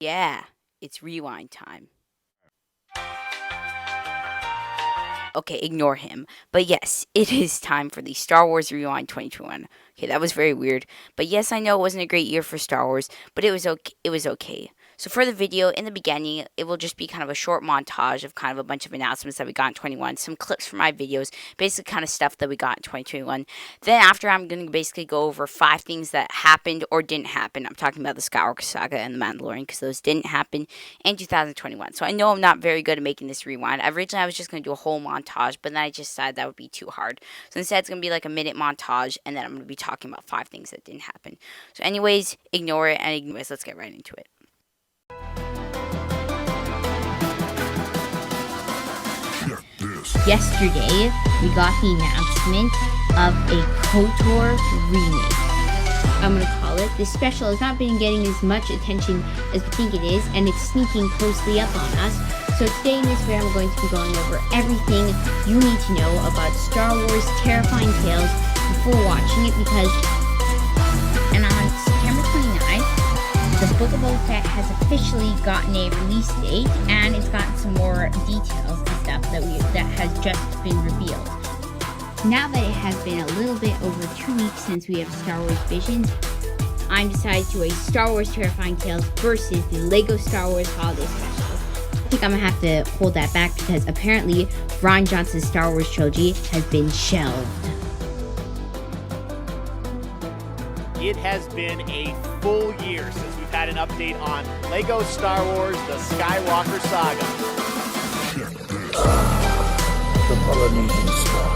Yeah, it's rewind time. Okay, ignore him. But yes, it is time for the Star Wars Rewind 2021. Okay, that was very weird. But yes, I know it wasn't a great year for Star Wars, but it was okay. It was okay. So for the video, in the beginning, it will just be kind of a short montage of kind of a bunch of announcements that we got in 21, some clips from my videos, basically kind of stuff that we got in 2021. Then after, I'm going to basically go over 5 things that happened or didn't happen. I'm talking about the Skywalker Saga and the Mandalorian because those didn't happen in 2021. So I know I'm not very good at making this rewind. Originally, I was just going to do a whole montage, but then I just decided that would be too hard. So instead, it's going to be like a minute montage, and then I'm going to be talking about 5 things that didn't happen. So anyways, ignore it, and anyways, let's get right into it. Yesterday, we got the announcement of a KOTOR remake. I'm going to call it. This special has not been getting as much attention as we think it is, and it's sneaking closely up on us. So today in this video, I'm going to be going over everything you need to know about Star Wars Terrifying Tales before watching it, because and on September 29th, the Book of Boba Fett has officially gotten a release date, and it's gotten some more details and stuff that has just been revealed. Now that it has been a little bit over 2 weeks since we have Star Wars Visions, I'm decided to do a Star Wars Terrifying Tales versus the LEGO Star Wars Holiday Special. I think I'm gonna have to hold that back because apparently Rian Johnson's Star Wars trilogy has been shelved. It has been a full year since we've had an update on LEGO Star Wars The Skywalker Saga. The Polynesian Star.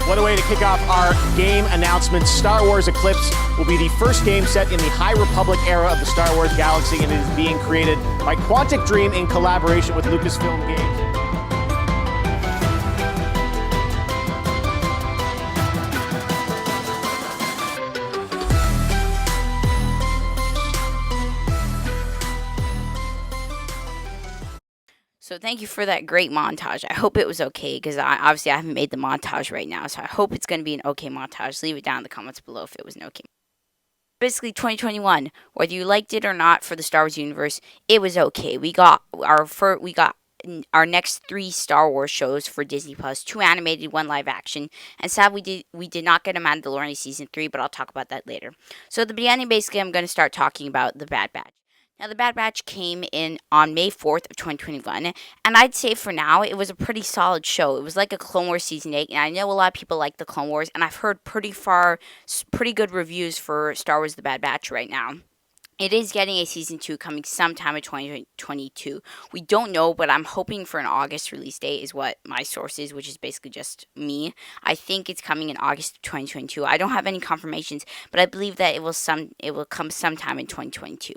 What a way to kick off our game announcements. Star Wars Eclipse will be the first game set in the High Republic era of the Star Wars galaxy, and it is being created by Quantic Dream in collaboration with Lucasfilm Games. So thank you for that great montage. I hope it was okay, because obviously I haven't made the montage right now, so I hope it's going to be an okay montage. Leave it down in the comments below if it was an okay. Basically, 2021, whether you liked it or not for the Star Wars universe, it was okay. We got our next 3 Star Wars shows for Disney Plus, 2 animated, 1 live action, and sadly we did not get a Mandalorian season 3, but I'll talk about that later. So at the beginning, basically, I'm going to start talking about the Bad Batch. Now, the Bad Batch came in on May 4th of 2021, and I'd say for now, it was a pretty solid show. It was like a Clone Wars Season 8, and I know a lot of people like the Clone Wars, and I've heard pretty good reviews for Star Wars The Bad Batch right now. It is getting a Season 2 coming sometime in 2022. We don't know, but I'm hoping for an August release date is what my source is, which is basically just me. I think it's coming in August of 2022. I don't have any confirmations, but I believe that it will come sometime in 2022.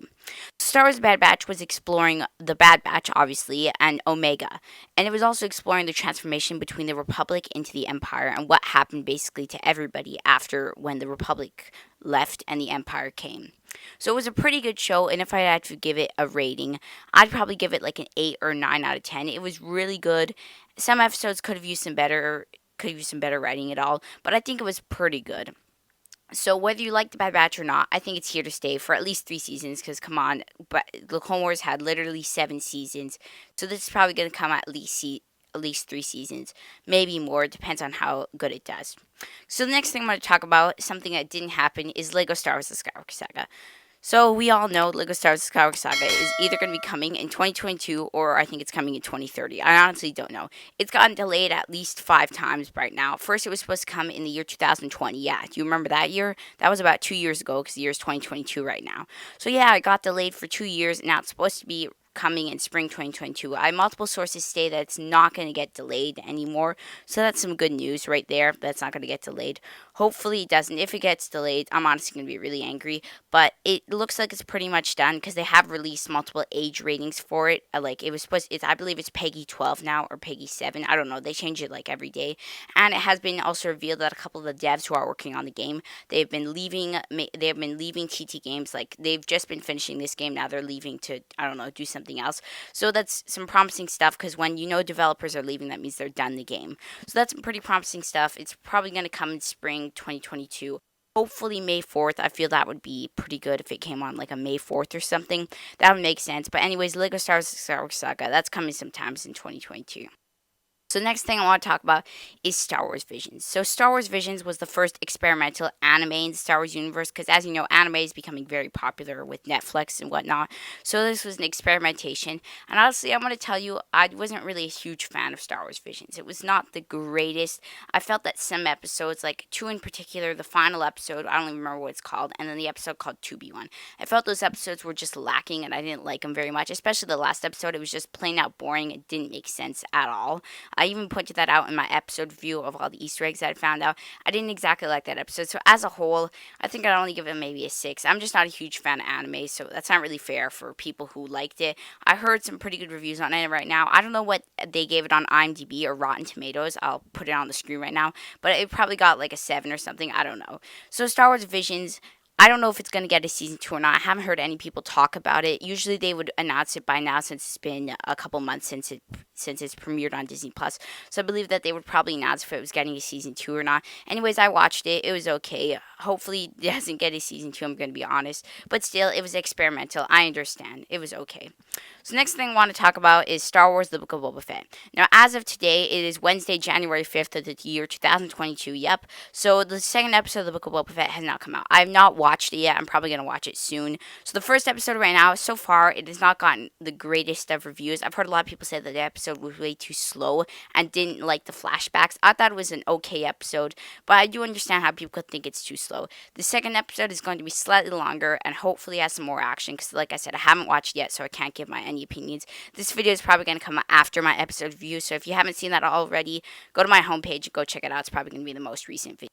Star Wars Bad Batch was exploring the Bad Batch, obviously, and Omega. And it was also exploring the transformation between the Republic into the Empire and what happened basically to everybody after when the Republic left and the Empire came. So it was a pretty good show, and if I had to give it a rating, I'd probably give it like an 8 or 9 out of 10. It was really good. Some episodes could have used some better writing at all, but I think it was pretty good. So whether you like the Bad Batch or not, I think it's here to stay for at least 3 seasons, because come on, but the Clone Wars had literally 7 seasons, so this is probably going to come at least 3 seasons, maybe more, depends on how good it does. So the next thing I'm going to talk about, something that didn't happen, is LEGO Star Wars The Skywalker Saga. So we all know LEGO Star Wars The Skywalker Saga is either going to be coming in 2022 or I think it's coming in 2030. I honestly don't know. It's gotten delayed at least 5 times right now. First, it was supposed to come in the year 2020. Yeah, do you remember that year? That was about 2 years ago, because the year is 2022 right now. So yeah, it got delayed for 2 years, and now it's supposed to be coming in spring 2022. I have multiple sources say that it's not going to get delayed anymore, so that's some good news right there. That's not going to get delayed. Hopefully it doesn't. If it gets delayed, I'm honestly going to be really angry, but it looks like it's pretty much done, because they have released multiple age ratings for it. Like, it was I believe it's Peggy 12 now, or Peggy 7. I don't know. They change it like every day, and it has been also revealed that a couple of the devs who are working on the game, they've been leaving TT Games. Like, they've just been finishing this game, now they're leaving to, I don't know, do something else. So that's some promising stuff, because when developers are leaving, that means they're done the game. So that's some pretty promising stuff. It's probably going to come in spring 2022. Hopefully May 4th. I feel that would be pretty good if it came on like a May 4th or something. That would make sense. But anyways, Lego Star Wars Skywalker Saga, that's coming sometimes in 2022. So the next thing I want to talk about is Star Wars Visions. So Star Wars Visions was the first experimental anime in the Star Wars universe because, as you know, anime is becoming very popular with Netflix and whatnot. So this was an experimentation. And honestly, I'm going to tell you, I wasn't really a huge fan of Star Wars Visions. It was not the greatest. I felt that some episodes, like 2 in particular, the final episode, I don't even remember what it's called, and then the episode called 2B1. I felt those episodes were just lacking and I didn't like them very much, especially the last episode. It was just plain out boring. It didn't make sense at all. I even pointed that out in my episode review of all the Easter eggs that I found out. I didn't exactly like that episode. So as a whole, I think I'd only give it maybe a 6. I'm just not a huge fan of anime, so that's not really fair for people who liked it. I heard some pretty good reviews on it right now. I don't know what they gave it on IMDb or Rotten Tomatoes. I'll put it on the screen right now. But it probably got like a 7 or something. I don't know. So Star Wars Visions, I don't know if it's going to get a season 2 or not. I haven't heard any people talk about it. Usually they would announce it by now since it's been a couple months since it's premiered on Disney Plus. So I believe that they would probably announce if it was getting a season 2 or not. Anyways, I watched it. It was okay. Hopefully it doesn't get a season 2, I'm going to be honest. But still, it was experimental. I understand. It was okay. So next thing I want to talk about is Star Wars The Book of Boba Fett. Now, as of today, it is Wednesday, January 5th of the year 2022. Yep. So the second episode of The Book of Boba Fett has not come out. I have not watched it yet. I'm probably going to watch it soon. So the first episode right now, so far, it has not gotten the greatest of reviews. I've heard a lot of people say that the episode was way too slow and didn't like the flashbacks. I thought it was an okay episode, but I do understand how people could think it's too slow. The second episode is going to be slightly longer and hopefully has some more action because, like I said, I haven't watched yet, so I can't give my any opinions. This video is probably going to come after my episode review, so if you haven't seen that already, go to my homepage and go check it out. It's probably going to be the most recent video.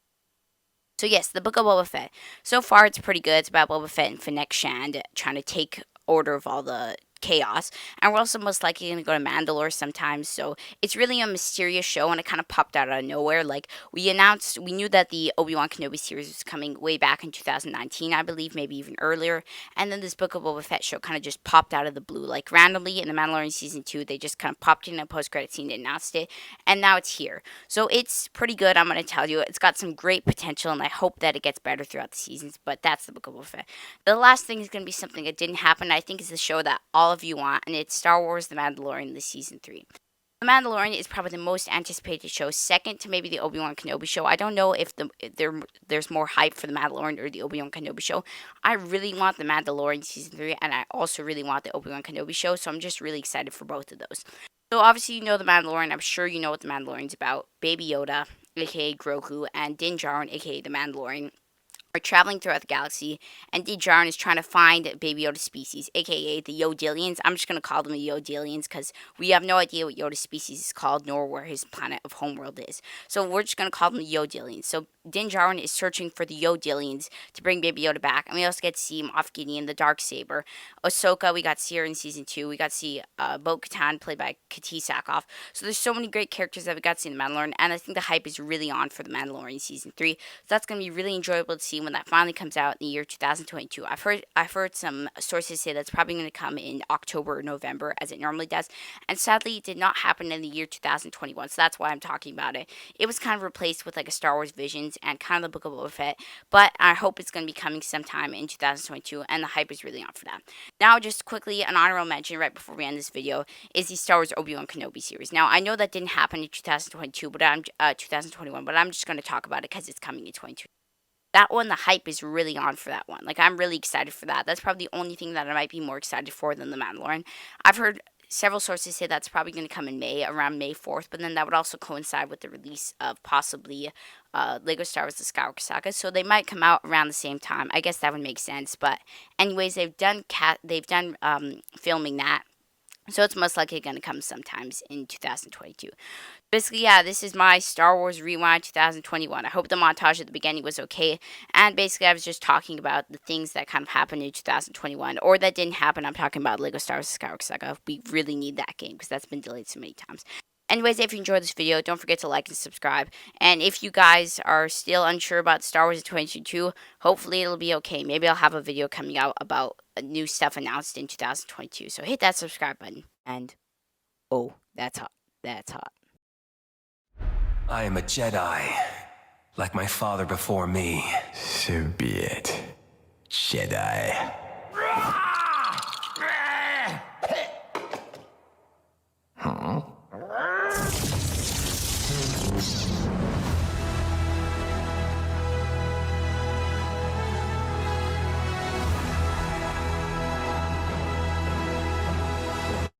So yes, the Book of Boba Fett. So far, it's pretty good. It's about Boba Fett and Fennec Shand trying to take order of all the chaos, and we're also most likely going to go to Mandalore sometimes. So it's really a mysterious show, and it kind of popped out of nowhere. Like we knew that the Obi-Wan Kenobi series was coming way back in 2019, I believe, maybe even earlier, and then this Book of Boba Fett show kind of just popped out of the blue, like randomly in the Mandalorian season 2. They just kind of popped in a post-credit scene and announced it, and now it's here. So it's pretty good. I'm going to tell you, it's got some great potential, and I hope that it gets better throughout the seasons. But that's the Book of Boba Fett. The last thing is going to be something that didn't happen. I think is the show that all of you want, and it's Star Wars The Mandalorian, the season 3. The Mandalorian is probably the most anticipated show, second to maybe the Obi-Wan Kenobi show. I don't know if there's more hype for the Mandalorian or the Obi-Wan Kenobi show. I really want the Mandalorian season 3, and I also really want the Obi-Wan Kenobi show, so I'm just really excited for both of those. So obviously you know the Mandalorian. I'm sure you know what the Mandalorian's about. Baby Yoda, aka Grogu, and Din Djarin, aka the Mandalorian, are traveling throughout the galaxy, and Din Djarin is trying to find Baby Yoda species, aka the Yodilians. I'm just going to call them the Yodilians because we have no idea what Yoda species is called, nor where his planet of homeworld is. So we're just going to call them the Yodilians. So Din Djarin is searching for the Yodilians to bring Baby Yoda back, and we also get to see Moff Gideon, the Darksaber. Ahsoka, we got to see her in season 2. We got to see Bo-Katan, played by Katee Sackhoff. So there's so many great characters that we got to see in The Mandalorian, and I think the hype is really on for The Mandalorian season 3. So that's going to be really enjoyable to see when that finally comes out in the year 2022. I've heard some sources say that's probably going to come in October or November, as it normally does, and sadly it did not happen in the year 2021, so that's why I'm talking about it. It was kind of replaced with like a Star Wars Visions and kind of the Book of Boba Fett, but I hope it's going to be coming sometime in 2022, and the hype is really on for that. Now, just quickly, an honorable mention right before we end this video is the Star Wars Obi-Wan Kenobi series. Now, I know that didn't happen in 2022, but 2021, but I'm just going to talk about it because it's coming in 2022. That one, the hype is really on for that one. Like, I'm really excited for that. That's probably the only thing that I might be more excited for than The Mandalorian. I've heard several sources say that's probably going to come in May, around May 4th, but then that would also coincide with the release of possibly Lego Star Wars The Skywalker Saga, so they might come out around the same time. I guess that would make sense, but anyways, they've done filming that, so it's most likely going to come sometimes in 2022. Basically, yeah, this is my Star Wars Rewind 2021. I hope the montage at the beginning was okay. And basically, I was just talking about the things that kind of happened in 2021, or that didn't happen. I'm talking about Lego Star Wars Skywalker Saga. We really need that game because that's been delayed so many times. Anyways, if you enjoyed this video, don't forget to like and subscribe. And if you guys are still unsure about Star Wars 2022, hopefully it'll be okay. Maybe I'll have a video coming out about new stuff announced in 2022. So hit that subscribe button. And, oh, that's hot. That's hot. I am a Jedi. like my father before me. So be it, Jedi. Huh?